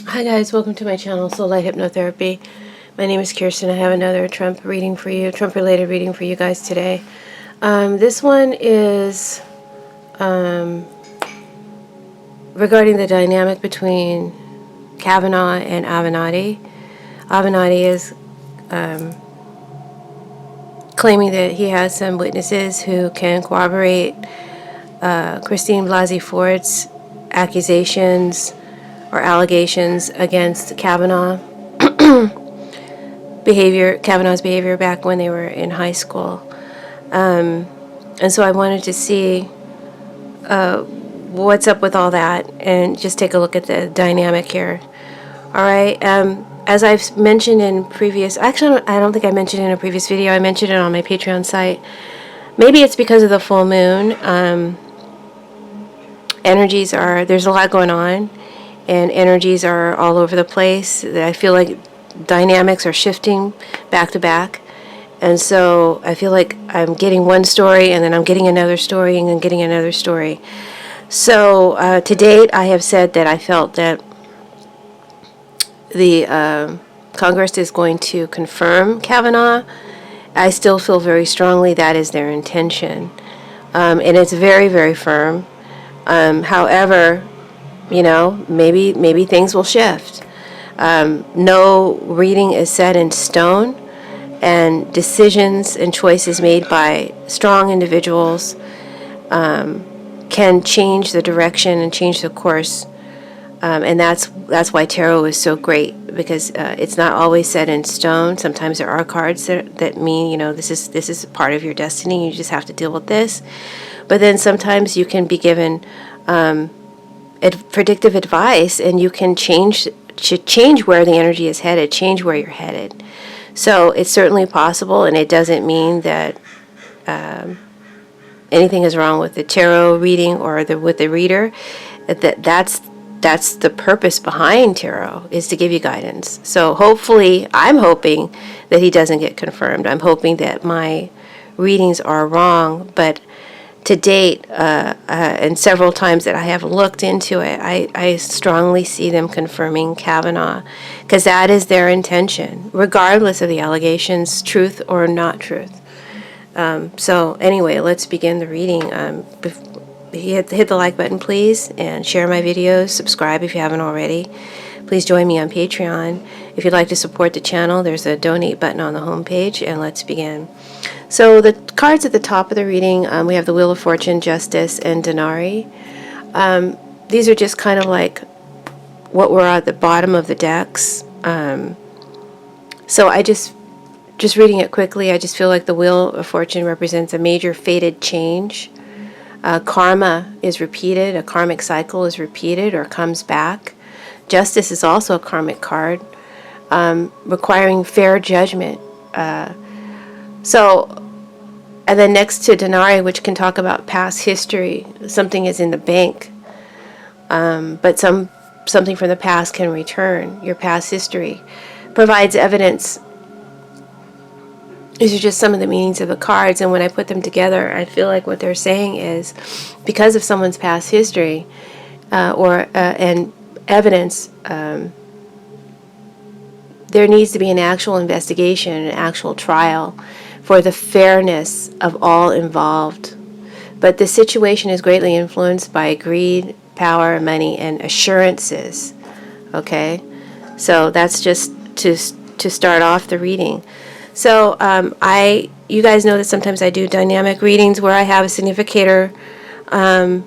Hi guys, welcome to my channel, Soulight Hypnotherapy. My name is Kirsten. I have another Trump reading for you, Trump-related reading for you guys today. This one is regarding the dynamic between Kavenaugh and Avenatti. Avenatti is claiming that he has some witnesses who can corroborate Christine Blasey Ford's accusations or allegations against Kavanaugh's behavior back when they were in high school. And so I wanted to see what's up with all that and just take a look at the dynamic here. All right. As I've mentioned in previous, actually, I don't think I mentioned it in a previous video. I mentioned it on my Patreon site. Maybe it's because of the full moon. There's a lot going on, and energies are all over the place. I feel like dynamics are shifting back to back. And so I feel like I'm getting one story, and then I'm getting another story, and then getting another story. So to date, I have said that I felt that the Congress is going to confirm Kavanagh. I still feel very strongly that is their intention. And it's very, very firm. However, maybe things will shift. No reading is set in stone, and decisions and choices made by strong individuals can change the direction and change the course. And that's why tarot is so great, because it's not always set in stone. Sometimes there are cards that mean, this is part of your destiny. You just have to deal with this. But then sometimes you can be given predictive advice, and you can change where the energy is headed, change where you're headed. So it's certainly possible, and it doesn't mean that anything is wrong with the tarot reading or with the reader. That's the purpose behind tarot, is to give you guidance. So I'm hoping that he doesn't get confirmed. I'm hoping that my readings are wrong, but to date, and several times that I have looked into it, I strongly see them confirming Kavanagh, because that is their intention, regardless of the allegations, truth or not truth. So anyway, let's begin the reading. Hit the like button, please, and share my videos. Subscribe if you haven't already. Please join me on Patreon. If you'd like to support the channel, there's a donate button on the homepage, and let's begin. So the cards at the top of the reading, we have the Wheel of Fortune, Justice, and Denari. These are just kind of like what were at the bottom of the decks. So I just reading it quickly, I just feel like the Wheel of Fortune represents a major fated change. Karma is repeated, a karmic cycle is repeated or comes back. Justice is also a karmic card, requiring fair judgment. And then next to Denari, which can talk about past history, something is in the bank, but something from the past can return. Your past history provides evidence. These are just some of the meanings of the cards, and when I put them together, I feel like what they're saying is, because of someone's past history and evidence, there needs to be an actual investigation, an actual trial for the fairness of all involved. But the situation is greatly influenced by greed, power, money, and assurances. Okay? So that's just to start off the reading. So you guys know that sometimes I do dynamic readings where I have a significator, a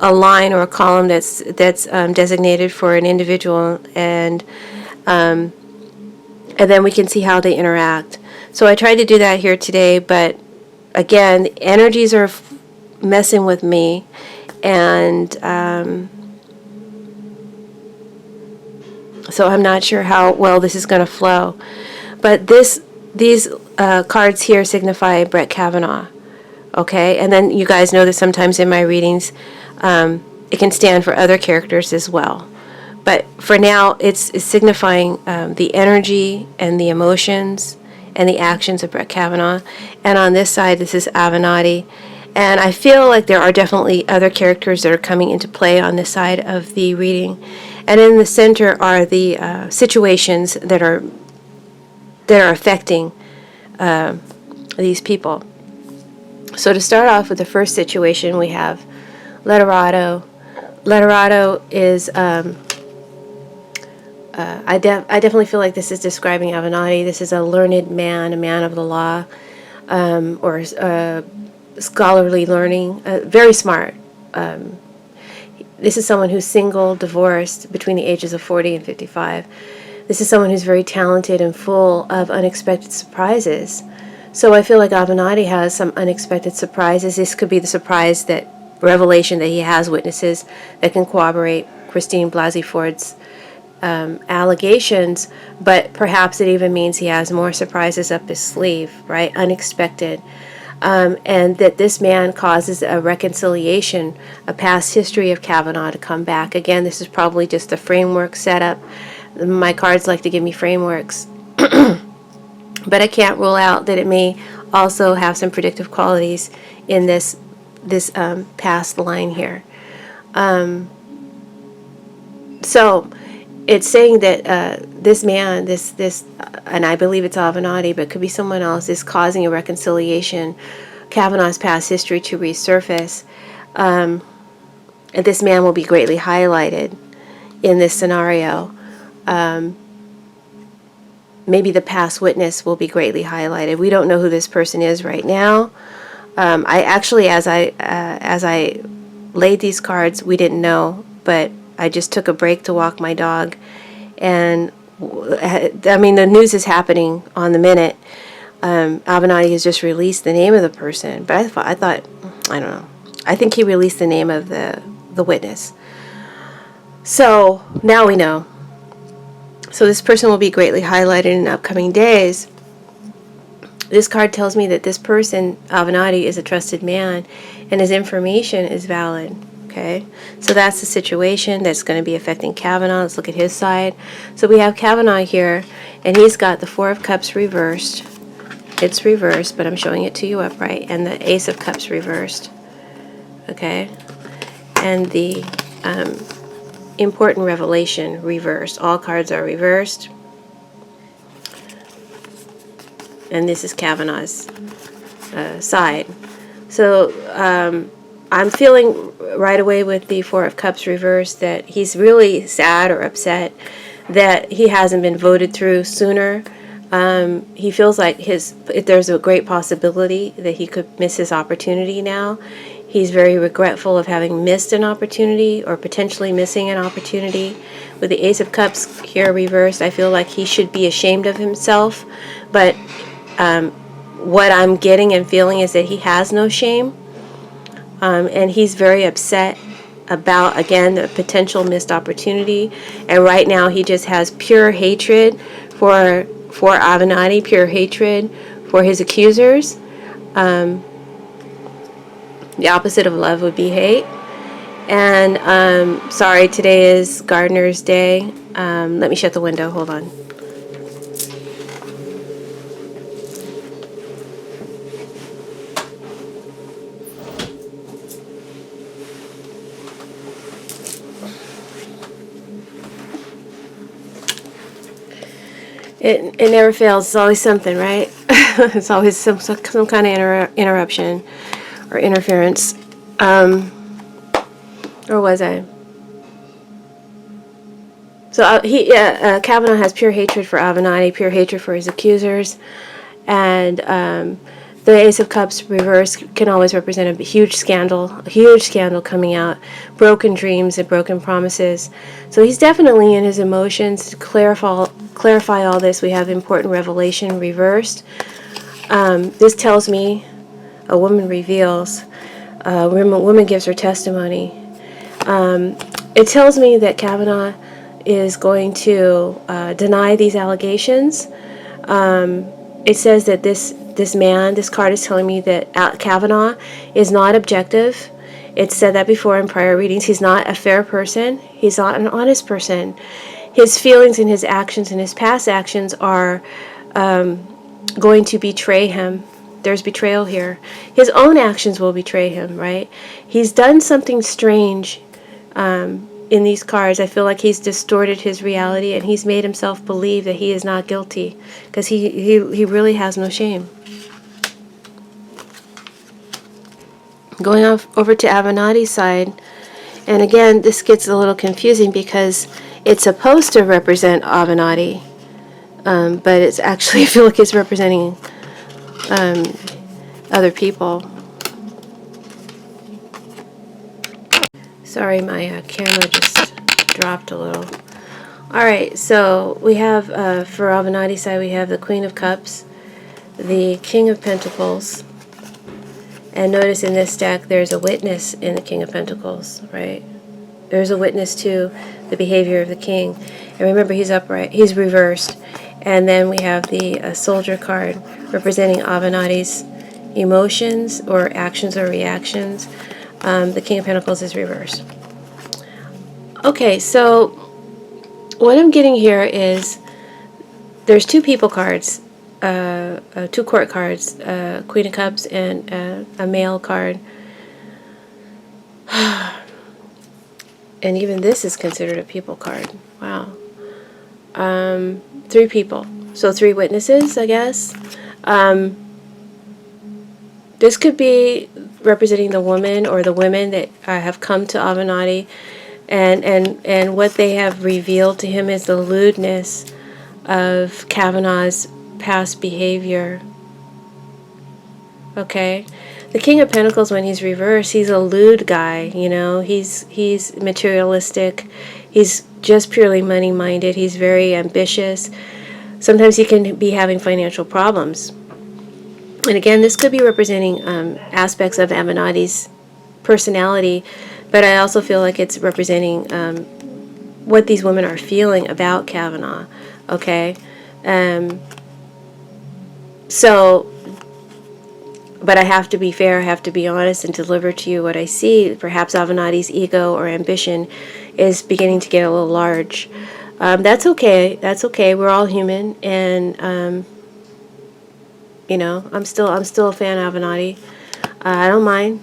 line or a column that's designated for an individual, and then we can see how they interact. So I tried to do that here today, but again, the energies are messing with me, and so I'm not sure how well this is going to flow. But these cards here signify Brett Kavanaugh, okay? And then you guys know that sometimes in my readings, it can stand for other characters as well. But for now, it's signifying the energy and the emotions and the actions of Brett Kavanaugh. And on this side, this is Avenatti. And I feel like there are definitely other characters that are coming into play on this side of the reading. And in the center are the situations that are affecting these people. So to start off with the first situation, we have Letterado. Letterado is, I definitely feel like this is describing Avenatti. This is a learned man, a man of the law, or scholarly learning, very smart. This is someone who's single, divorced, between the ages of 40 and 55. This is someone who's very talented and full of unexpected surprises. So I feel like Avenatti has some unexpected surprises. This could be the surprise that revelation that he has witnesses that can corroborate Christine Blasey Ford's allegations, but perhaps it even means he has more surprises up his sleeve, right? Unexpected. And that this man causes a reconciliation, a past history of Kavenaugh to come back. Again, this is probably just a framework setup. My cards like to give me frameworks. But I can't rule out that it may also have some predictive qualities in this past line here. So it's saying that this man, this, and I believe it's Avenatti, but it could be someone else, is causing a reconciliation, Kavanagh's past history to resurface. And this man will be greatly highlighted in this scenario. Maybe the past witness will be greatly highlighted. We don't know who this person is right now. I actually, as I laid these cards, we didn't know, but I just took a break to walk my dog, and I mean the news is happening on the minute. Avenatti has just released the name of the person, but I thought, I don't know. I think he released the name of the witness. So now we know. So this person will be greatly highlighted in upcoming days. This card tells me that this person, Avenatti, is a trusted man, and his information is valid. Okay, so that's the situation that's going to be affecting Kavenaugh. Let's look at his side. So we have Kavenaugh here, and he's got the Four of Cups reversed. It's reversed, but I'm showing it to you upright, and the Ace of Cups reversed. Okay, and the important revelation reversed. All cards are reversed. And this is Kavanagh's side. So I'm feeling right away with the Four of Cups reversed that he's really sad or upset that he hasn't been voted through sooner. He feels like there's a great possibility that he could miss his opportunity now. He's very regretful of having missed an opportunity or potentially missing an opportunity. With the Ace of Cups here reversed, I feel like he should be ashamed of himself. But what I'm getting and feeling is that he has no shame. And he's very upset about, again, the potential missed opportunity. And right now he just has pure hatred for Avenatti, pure hatred for his accusers. The opposite of love would be hate. And sorry, today is Gardener's Day. Let me shut the window. Hold on. It never fails. It's always something, right? It's always some kind of interruption or interference. Or was I? So Kavenaugh has pure hatred for Avenatti, pure hatred for his accusers, and the Ace of Cups reverse can always represent a huge scandal coming out, broken dreams and broken promises. So he's definitely in his emotions. To clarify all this, we have important revelation reversed. This tells me a woman reveals, a woman gives her testimony. It tells me that Kavenaugh is going to deny these allegations. It says that this card is telling me that Kavenaugh is not objective. It's said that before in prior readings. He's not a fair person. He's not an honest person. His feelings and his actions and his past actions are going to betray him. There's betrayal here. His own actions will betray him, right? He's done something strange in these cards, I feel like he's distorted his reality and he's made himself believe that he is not guilty, because he really has no shame. Going off over to Avenatti's side, and again, this gets a little confusing because it's supposed to represent Avenatti, but it's actually, I feel like it's representing other people. Sorry, my camera just dropped a little. Alright, so we have, for Avenatti's side, we have the Queen of Cups, the King of Pentacles, and notice in this deck there's a witness in the King of Pentacles, right? There's a witness to the behavior of the King. And remember, he's upright, he's reversed. And then we have the Soldier card representing Avenatti's emotions or actions or reactions. The King of Pentacles is reversed. Okay, so what I'm getting here is there's two people cards, two court cards, Queen of Cups and a male card. And even this is considered a people card. Wow. Three people. So three witnesses, I guess. This could be representing the woman or the women that have come to Avenatti, and what they have revealed to him is the lewdness of Kavanagh's past behavior. Okay? The King of Pentacles, when he's reversed, he's a lewd guy, you know. He's materialistic. He's just purely money-minded. He's very ambitious. Sometimes he can be having financial problems. And again, this could be representing aspects of Avenatti's personality, but I also feel like it's representing what these women are feeling about Kavenaugh. Okay? But I have to be fair, I have to be honest and deliver to you what I see. Perhaps Avenatti's ego or ambition is beginning to get a little large. That's okay. That's okay. We're all human, and you know, I'm still a fan of Avenatti. I don't mind.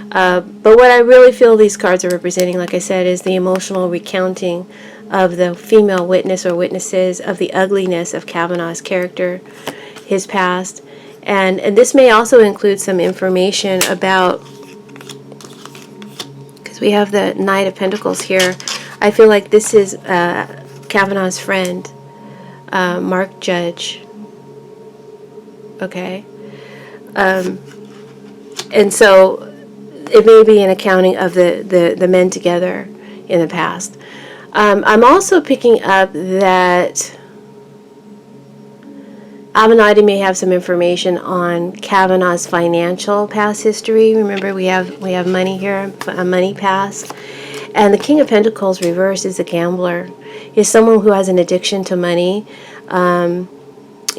But what I really feel these cards are representing, like I said, is the emotional recounting of the female witness or witnesses of the ugliness of Kavanagh's character, his past. And this may also include some information about, because we have the Knight of Pentacles here. I feel like this is Kavanaugh's friend, Mark Judge. Okay? And so it may be an accounting of the men together in the past. I'm also picking up that Avenatti may have some information on Kavanaugh's financial past history. Remember, we have money here, a money past. And the King of Pentacles reverse is a gambler. He's someone who has an addiction to money,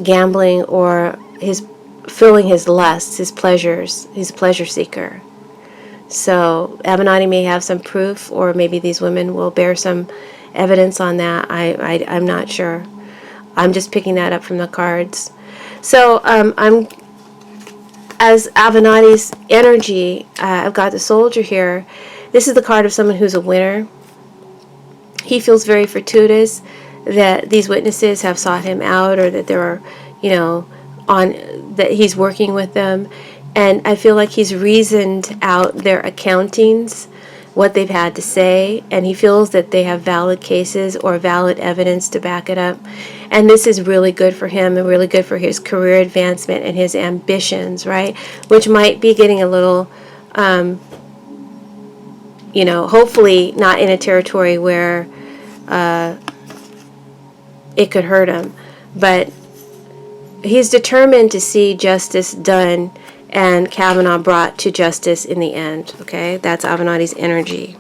gambling, or his filling his lusts, his pleasures. He's a pleasure seeker. So Avenatti may have some proof, or maybe these women will bear some evidence on that. I'm not sure. I'm just picking that up from the cards. So I'm, as Avenatti's energy, I've got the Soldier here. This is the card of someone who's a winner. He feels very fortuitous that these witnesses have sought him out, or that there are, you know, that he's working with them. And I feel like he's reasoned out their accountings, what they've had to say, and he feels that they have valid cases or valid evidence to back it up. And this is really good for him and really good for his career advancement and his ambitions, right? Which might be getting a little, you know, hopefully not in a territory where it could hurt him. But he's determined to see justice done and Kavenaugh brought to justice in the end. Okay, that's Avenatti's energy.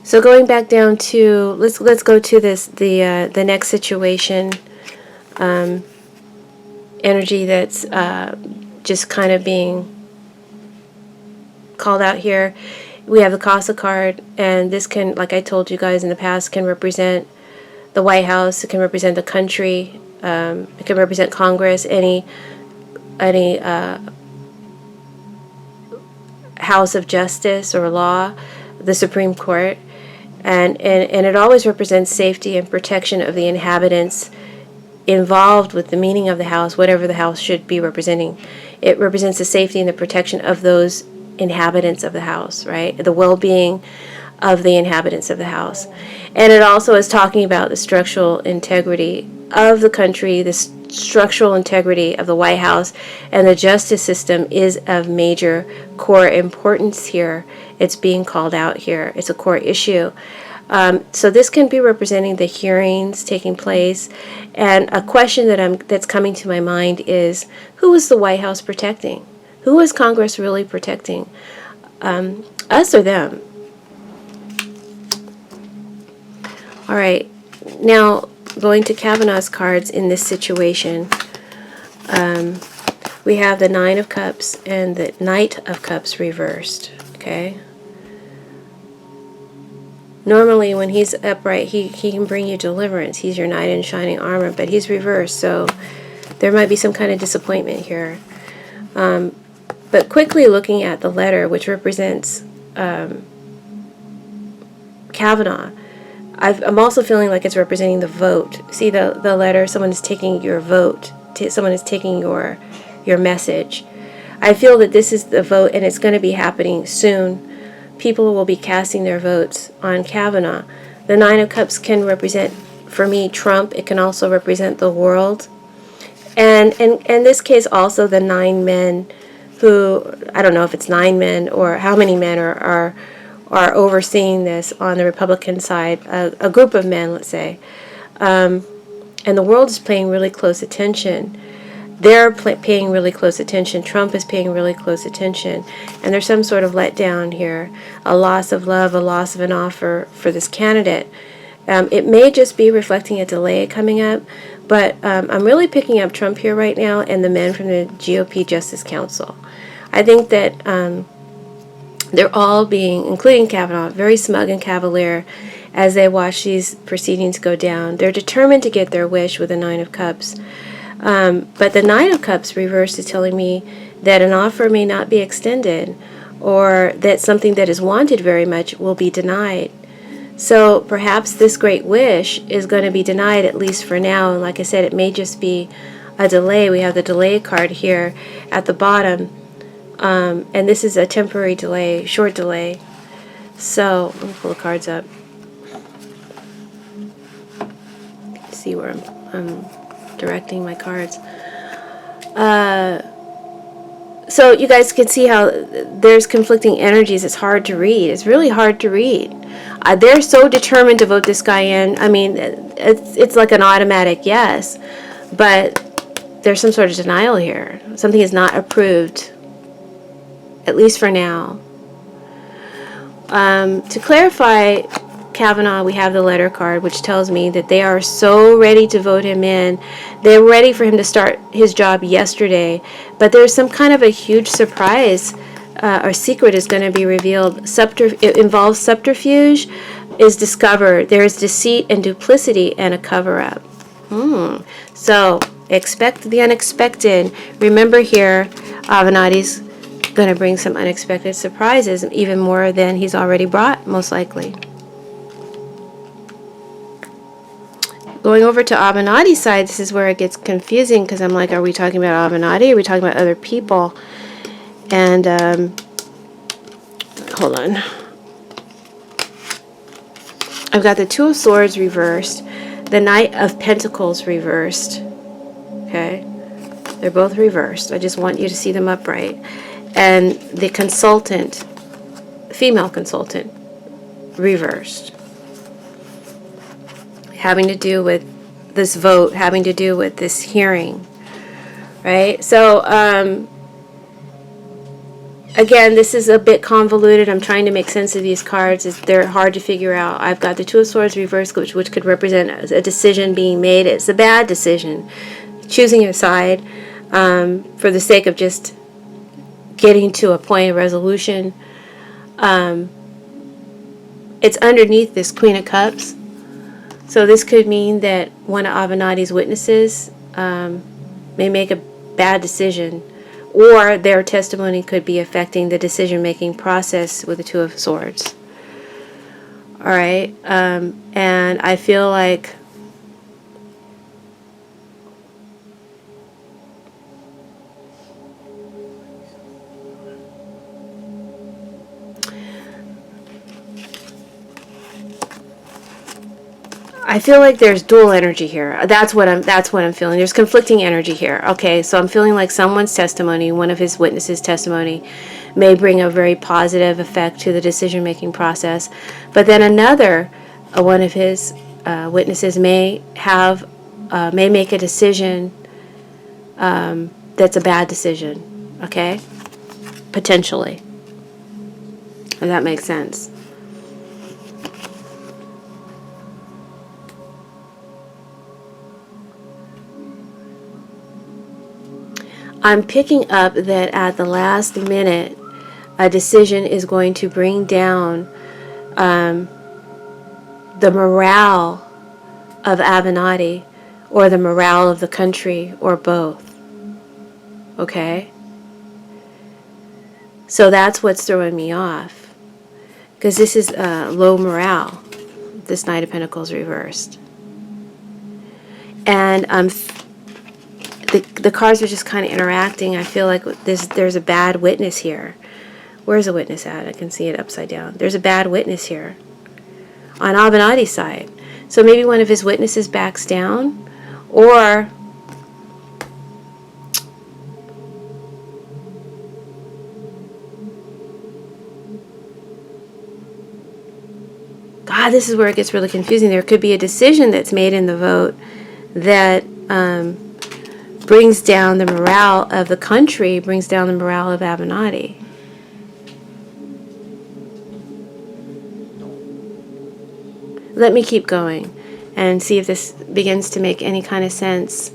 So going back down to let's go to this the next situation, energy that's just kind of being called out here. We have the Casa card, and this can, like I told you guys in the past, can represent the White House. It can represent the country. It can represent Congress. Any house of justice or law, the Supreme Court, and it always represents safety and protection of the inhabitants involved with the meaning of the house, whatever the house should be representing. It represents the safety and the protection of those inhabitants of the house, right? The well-being of the inhabitants of the house. And it also is talking about the structural integrity of the country, the structural integrity of the White House, and the justice system is of major core importance here. It's being called out here. It's a core issue. So this can be representing the hearings taking place, and a question that's coming to my mind is, who is the White House protecting? Who is Congress really protecting? Us or them? All right, now going to Kavanaugh's cards in this situation, we have the Nine of Cups and the Knight of Cups reversed, okay? Normally when he's upright, he can bring you deliverance. He's your knight in shining armor, but he's reversed, so there might be some kind of disappointment here. But quickly looking at the letter, which represents Kavenaugh, I'm also feeling like it's representing the vote. See the letter? Someone is taking your vote. Someone is taking your message. I feel that this is the vote, and it's going to be happening soon. People will be casting their votes on Kavenaugh. The Nine of Cups can represent, for me, Trump. It can also represent the world. And in this case, also the 9 men who, I don't know if it's 9 men or how many men are overseeing this on the Republican side, a group of men, let's say. And the world is paying really close attention. They're paying really close attention. Trump is paying really close attention. And there's some sort of letdown here, a loss of love, a loss of an offer for this candidate. It may just be reflecting a delay coming up, but I'm really picking up Trump here right now and the men from the GOP Justice Council. I think that they're all being, including Kavenaugh, very smug and cavalier as they watch these proceedings go down. They're determined to get their wish with the Nine of Cups. But the Nine of Cups reversed is telling me that an offer may not be extended, or that something that is wanted very much will be denied. So perhaps this great wish is going to be denied, at least for now. And like I said, it may just be a delay. We have the delay card here at the bottom. And this is a temporary delay, short delay. So let me pull the cards up. See where I'm directing my cards. So you guys can see how there's conflicting energies. It's hard to read. It's really hard to read. They're so determined to vote this guy in. I mean, it's like an automatic yes, but there's some sort of denial here. Something is not approved, at least for now. To clarify Kavenaugh, we have the letter card, which tells me that they are so ready to vote him in. They're ready for him to start his job yesterday, but there's some kind of a huge surprise or secret is going to be revealed. It involves subterfuge is discovered. There's deceit and duplicity and a cover-up. So expect the unexpected. Remember here, Avenatti's going to bring some unexpected surprises, even more than he's already brought, most likely. Going over to Avenatti's side, this is where it gets confusing, because I'm like, are we talking about Avenatti? Are we talking about other people? And, hold on. I've got the Two of Swords reversed, the Knight of Pentacles reversed. Okay? They're both reversed. I just want you to see them upright. And the consultant, female consultant, reversed. Having to do with this vote, having to do with this hearing, right? So, again, this is a bit convoluted. I'm trying to make sense of these cards. They're hard to figure out. I've got the Two of Swords reversed, which could represent a decision being made. It's a bad decision, choosing a side for the sake of just getting to a point of resolution. It's underneath this Queen of Cups. So this could mean that one of Avenatti's witnesses may make a bad decision or their testimony could be affecting the decision-making process with the Two of Swords. All right, and I feel like there's dual energy here. That's what I'm feeling. There's conflicting energy here. Okay, so I'm feeling like someone's testimony, one of his witnesses' testimony, may bring a very positive effect to the decision-making process, but then another one of his witnesses may make a decision that's a bad decision. Okay, potentially. If that makes sense. I'm picking up that at the last minute, a decision is going to bring down the morale of Avenatti, or the morale of the country, or both. Okay? So that's what's throwing me off. Because this is low morale. This Knight of Pentacles reversed. And the cards are just kind of interacting. I feel like there's a bad witness here. Where's the witness at? I can see it upside down. There's a bad witness here on Avenatti's side. So maybe one of his witnesses backs down, or God, this is where it gets really confusing. There could be a decision that's made in the vote that brings down the morale of the country, brings down the morale of Avenatti. Let me keep going and see if this begins to make any kind of sense.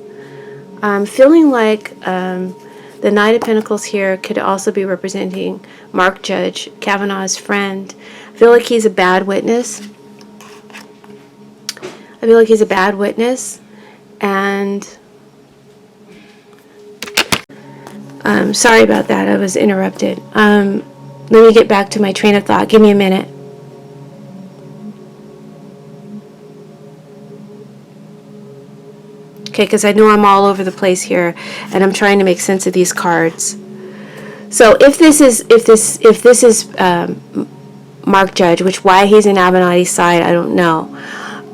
I'm feeling like the Knight of Pentacles here could also be representing Mark Judge, Kavanagh's friend. I feel like he's a bad witness. And sorry about that. I was interrupted. Let me get back to my train of thought. Give me a minute. Okay, because I know I'm all over the place here, and I'm trying to make sense of these cards. So if this is Mark Judge, which why he's in Avenatti's side, I don't know.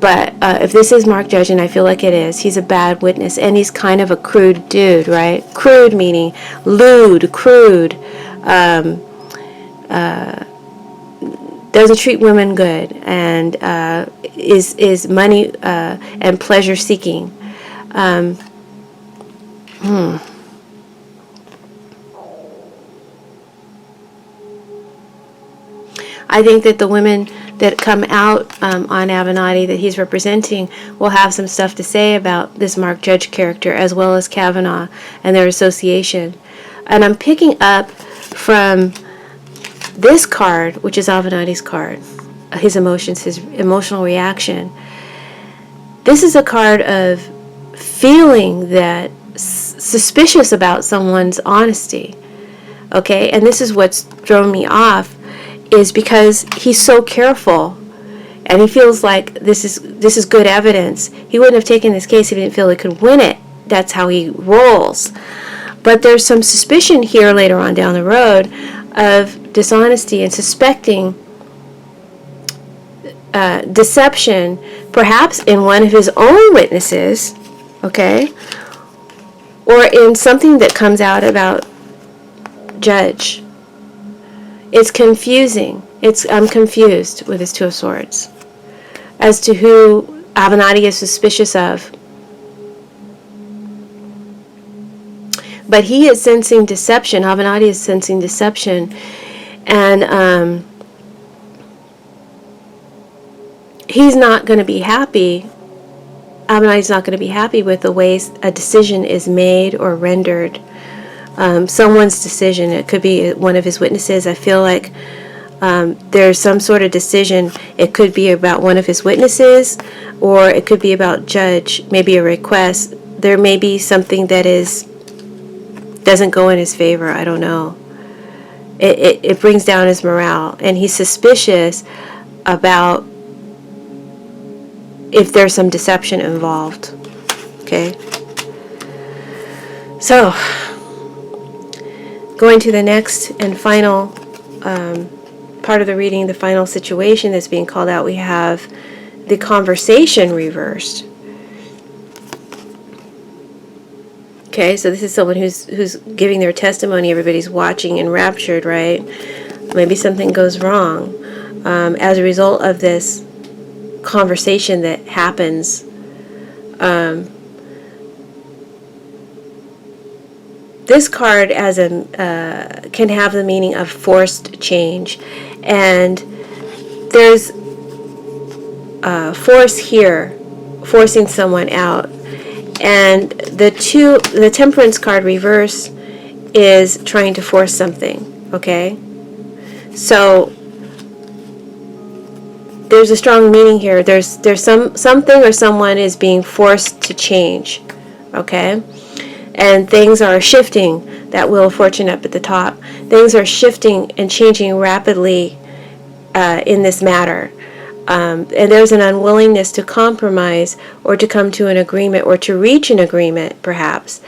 But if this is Mark Judge, and I feel like it is, he's a bad witness, and he's kind of a crude dude, right? Crude meaning lewd, crude, doesn't treat women good, and is money and pleasure seeking. I think that the women that come out on Avenatti that he's representing will have some stuff to say about this Mark Judge character, as well as Kavenaugh and their association. And I'm picking up from this card, which is Avenatti's card, his emotions, his emotional reaction. This is a card of feeling that suspicious about someone's honesty. Okay, and this is what's thrown me off, is because he's so careful, and he feels like this is good evidence. He wouldn't have taken this case if he didn't feel he could win it. That's how he rolls. But there's some suspicion here later on down the road of dishonesty and suspecting deception, perhaps in one of his own witnesses, okay, or in something that comes out about Judge. It's confusing. I'm confused with his Two of Swords as to who Avenatti is suspicious of. But he is sensing deception. Avenatti is sensing deception. And he's not going to be happy. Avenatti's not going to be happy with the ways a decision is made or rendered. Someone's decision. It could be one of his witnesses. I feel like there's some sort of decision. It could be about one of his witnesses, or it could be about Judge, maybe a request. There may be something that is doesn't go in his favor. I don't know. It brings down his morale, and he's suspicious about if there's some deception involved. Okay. So, going to the next and final part of the reading, the final situation that's being called out, we have the conversation reversed. Okay, so this is someone who's giving their testimony. Everybody's watching, enraptured, right? Maybe something goes wrong as a result of this conversation that happens. This card as can have the meaning of forced change, and there's force here, forcing someone out. And the Temperance card reverse is trying to force something, okay? So there's a strong meaning here. There's something or someone is being forced to change, okay? And things are shifting. That Wheel of Fortune up at the top. Things are shifting and changing rapidly in this matter. And there's an unwillingness to compromise or to come to an agreement or to reach an agreement, perhaps.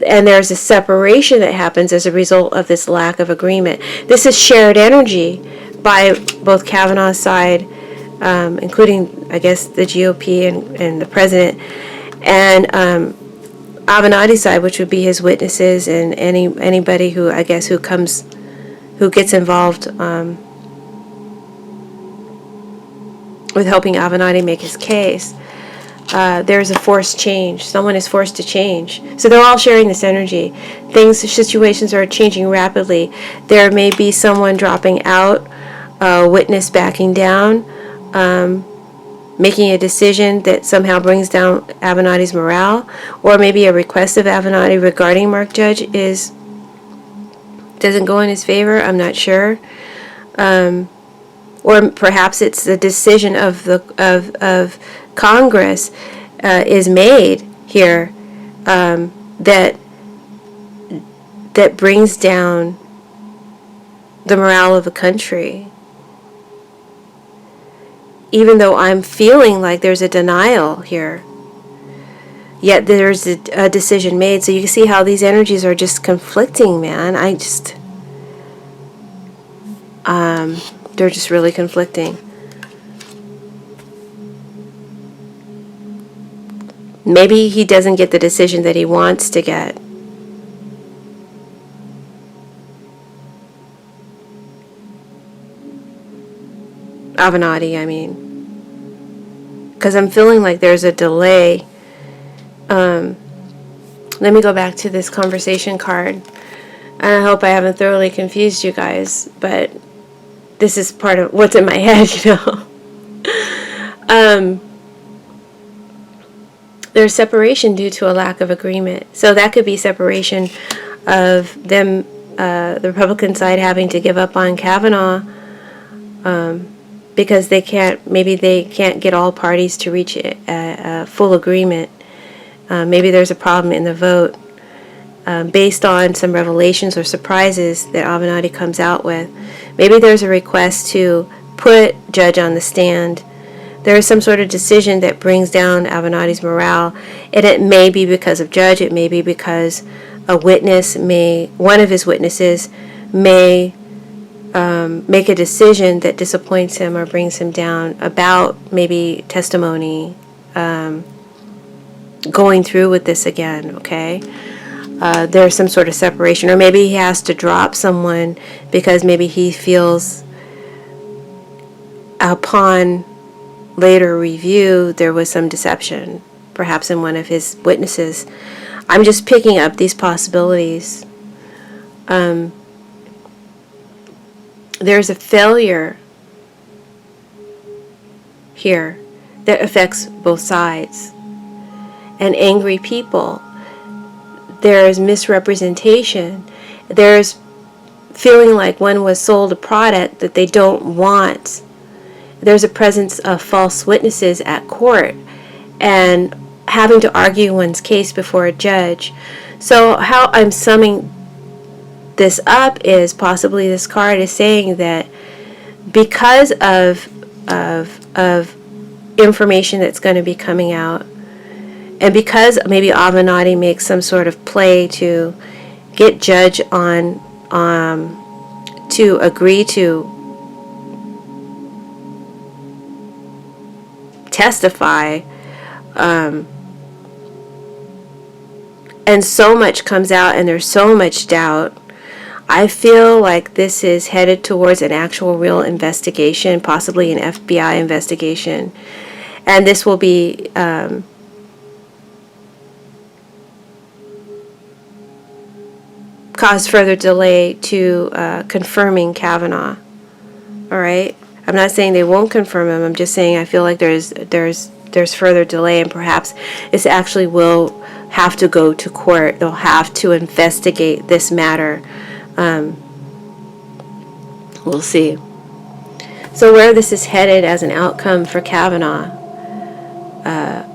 And there's a separation that happens as a result of this lack of agreement. This is shared energy by both Kavanaugh's side, including, I guess, the GOP and the president, and Avenatti's side, which would be his witnesses and anybody who, I guess, who gets involved with helping Avenatti make his case. There's a forced change. Someone is forced to change. So they're all sharing this energy. Situations are changing rapidly. There may be someone dropping out, witness backing down, making a decision that somehow brings down Avenatti's morale, or maybe a request of Avenatti regarding Mark Judge doesn't go in his favor. I'm not sure. Or perhaps it's the decision of Congress is made here that brings down the morale of the country. Even though I'm feeling like there's a denial here, yet there's a decision made. So you can see how these energies are just conflicting, man. They're just really conflicting. Maybe he doesn't get the decision that he wants to get. Avenatti, I mean. Because I'm feeling like there's a delay. Let me go back to this conversation card. And I hope I haven't thoroughly confused you guys, but this is part of what's in my head, you know. There's separation due to a lack of agreement. So that could be separation of them, the Republican side having to give up on Kavenaugh because they can't get all parties to reach a full agreement. Maybe there's a problem in the vote based on some revelations or surprises that Avenatti comes out with. Maybe there's a request to put Judge on the stand. There is some sort of decision that brings down Avenatti's morale, and it may be because of Judge. It may be because one of his witnesses may make a decision that disappoints him or brings him down about maybe testimony, going through with this again, okay? There's some sort of separation, or maybe he has to drop someone because maybe he feels upon later review there was some deception, perhaps in one of his witnesses. I'm just picking up these possibilities. There's a failure here that affects both sides. And angry people. There's misrepresentation. There's feeling like one was sold a product that they don't want. There's a presence of false witnesses at court and having to argue one's case before a judge. So how I'm summing this up is possibly this card is saying that because of information that's going to be coming out, and because maybe Avenatti makes some sort of play to get Judge on to agree to testify, and so much comes out and there's so much doubt, I feel like this is headed towards an actual real investigation, possibly an FBI investigation, and this will be cause further delay to confirming Kavenaugh. All right, I'm not saying they won't confirm him. I'm just saying I feel like there's further delay, and perhaps this actually will have to go to court. They'll have to investigate this matter. We'll see. So where this is headed as an outcome for Kavenaugh,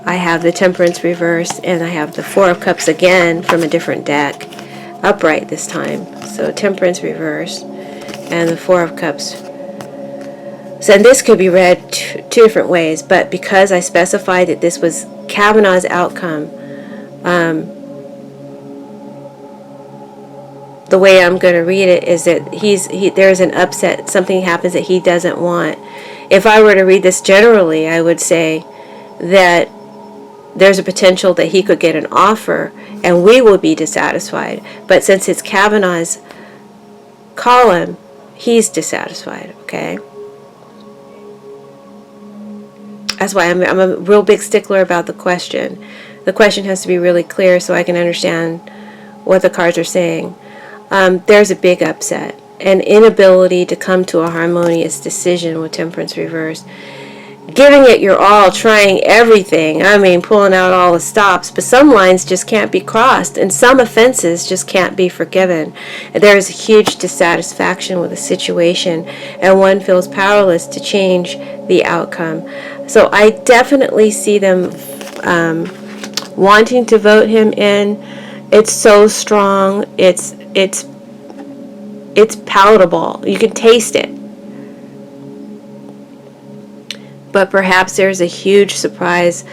I have the Temperance reverse, and I have the Four of Cups again from a different deck, upright this time. So Temperance reverse and the Four of Cups. So and this could be read two different ways, but because I specified that this was Kavanaugh's outcome, the way I'm going to read it is that there's an upset, something happens that he doesn't want. If I were to read this generally, I would say that there's a potential that he could get an offer and we will be dissatisfied. But since it's Kavanaugh's column, he's dissatisfied, okay? That's why I'm a real big stickler about the question. The question has to be really clear so I can understand what the cards are saying. There's a big upset, an inability to come to a harmonious decision with Temperance reverse. Giving it your all, trying everything, I mean, pulling out all the stops, but some lines just can't be crossed, and some offenses just can't be forgiven. There is a huge dissatisfaction with the situation, and one feels powerless to change the outcome. So I definitely see them wanting to vote him in. It's so strong. It's palatable. You can taste it. But perhaps there's a huge surprise,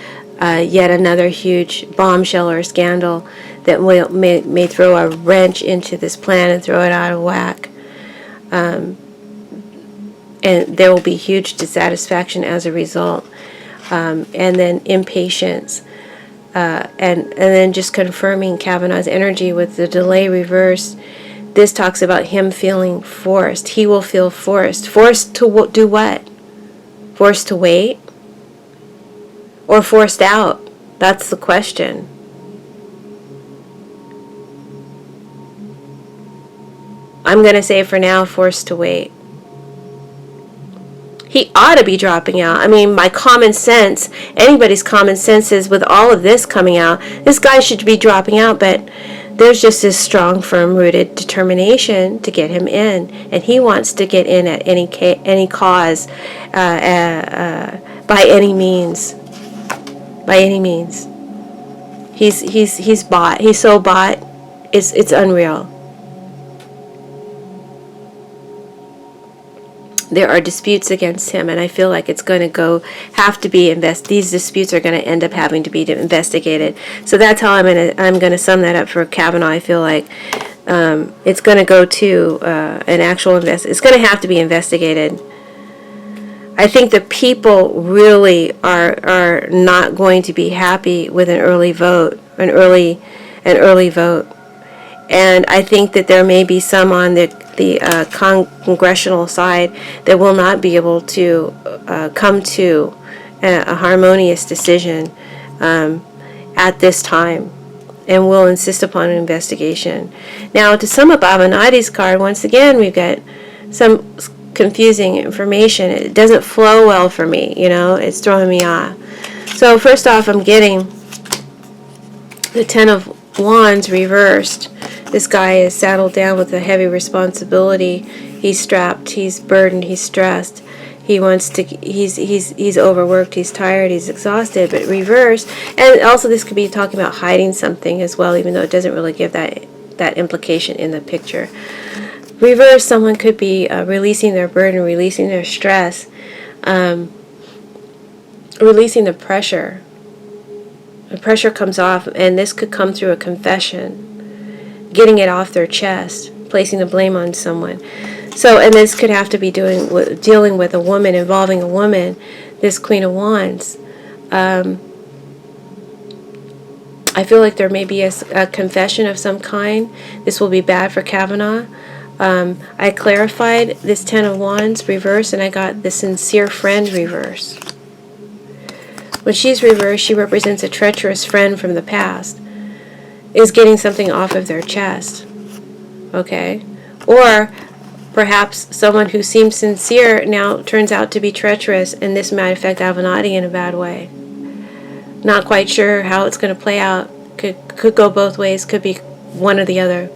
yet another huge bombshell or scandal that may throw a wrench into this plan and throw it out of whack. And there will be huge dissatisfaction as a result. And then impatience. And then just confirming Kavanaugh's energy with the delay reversed. This talks about him feeling forced. He will feel forced. Forced to do what? Forced to wait? Or forced out? That's the question. I'm going to say for now, forced to wait. He ought to be dropping out. I mean, my common sense, anybody's common sense is with all of this coming out, this guy should be dropping out, but there's just this strong, firm-rooted determination to get him in, and he wants to get in at any cause, by any means. By any means. He's bought. He's so bought. It's unreal. There are disputes against him, and I feel like it's going to have to be these disputes are going to end up having to be investigated. So that's how I'm going to sum that up for Kavenaugh. I feel like it's going to go to an actual it's going to have to be investigated. I think the people really are not going to be happy with an early vote, an early vote. And I think that there may be some on the congressional side that will not be able to come to a harmonious decision at this time, and will insist upon an investigation. Now, to sum up Avenatti's card, once again, we've got some confusing information. It doesn't flow well for me, it's throwing me off. So first off, I'm getting the Ten of Wands reversed. This guy is saddled down with a heavy responsibility. He's strapped, he's burdened, he's stressed. He wants to, he's overworked, he's tired, he's exhausted, but reversed. And also this could be talking about hiding something as well, even though it doesn't really give that that implication in the picture. Reverse, someone could be releasing their burden, releasing their stress, releasing the pressure. The pressure comes off, and this could come through a confession, getting it off their chest, placing the blame on someone. So, and this could have to be dealing with a woman, involving a woman, this Queen of Wands. I feel like there may be a confession of some kind. This will be bad for Kavenaugh. I clarified this Ten of Wands reverse, and I got the sincere friend reverse. When she's reversed, she represents a treacherous friend from the past, is getting something off of their chest. Okay? Or perhaps someone who seems sincere now turns out to be treacherous, and this might affect Avenatti in a bad way. Not quite sure how it's going to play out. Could go both ways. Could be one or the other.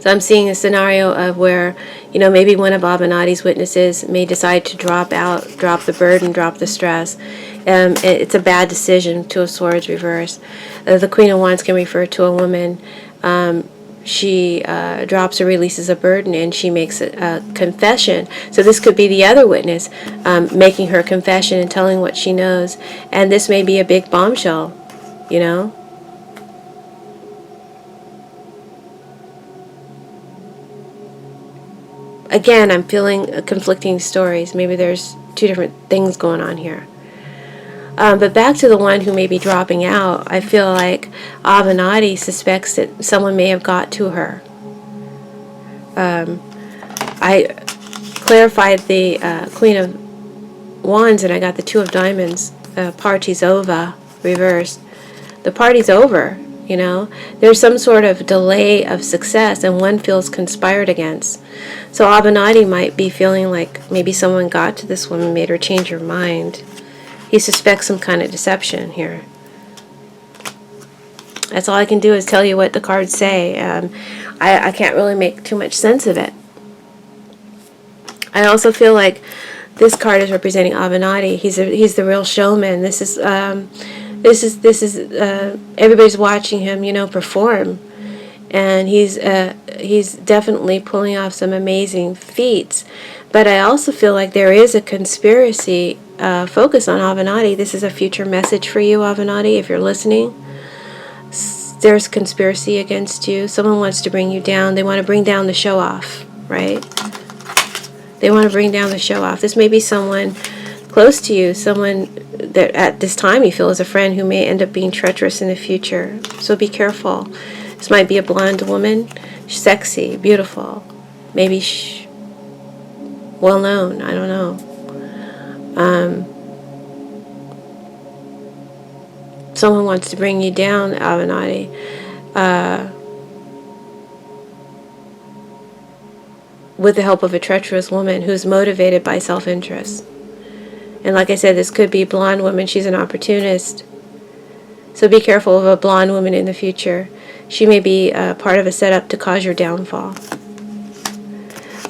So I'm seeing a scenario of where, maybe one of Avenatti's witnesses may decide to drop the burden, drop the stress. It's a bad decision, Two of Swords reverse. The Queen of Wands can refer to a woman. She drops or releases a burden, and she makes a confession. So this could be the other witness making her confession and telling what she knows. And this may be a big bombshell, Again, I'm feeling conflicting stories. Maybe there's two different things going on here. But back to the one who may be dropping out, I feel like Avenatti suspects that someone may have got to her. I clarified the Queen of Wands, and I got the Two of Diamonds. Party's over, reversed. The party's over, There's some sort of delay of success, and one feels conspired against. So Avenatti might be feeling like maybe someone got to this woman, made her change her mind. He suspects some kind of deception here. That's all I can do is tell you what the cards say. I can't really make too much sense of it. I also feel like this card is representing Avenatti. He's the real showman. This is everybody's watching him, perform, and he's definitely pulling off some amazing feats. But I also feel like there is a conspiracy focus on Avenatti. This is a future message for you, Avenatti, if you're listening. There's conspiracy against you. Someone wants to bring you down. They want to bring down the show-off, right? They want to bring down the show-off. This may be someone close to you, someone that at this time you feel is a friend who may end up being treacherous in the future. So be careful. This might be a blonde woman, sexy, beautiful, maybe well-known, I don't know. Someone wants to bring you down, Avenatti. With the help of a treacherous woman who's motivated by self-interest. And like I said, this could be a blonde woman. She's an opportunist. So be careful of a blonde woman in the future. She may be part of a setup to cause your downfall.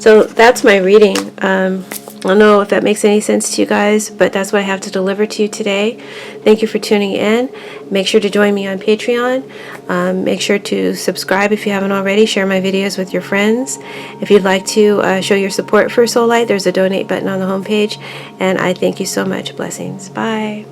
So that's my reading. I don't know if that makes any sense to you guys, but that's what I have to deliver to you today. Thank you for tuning in. Make sure to join me on Patreon. Make sure to subscribe if you haven't already. Share my videos with your friends. If you'd like to show your support for Soulight, there's a donate button on the homepage. And I thank you so much. Blessings. Bye.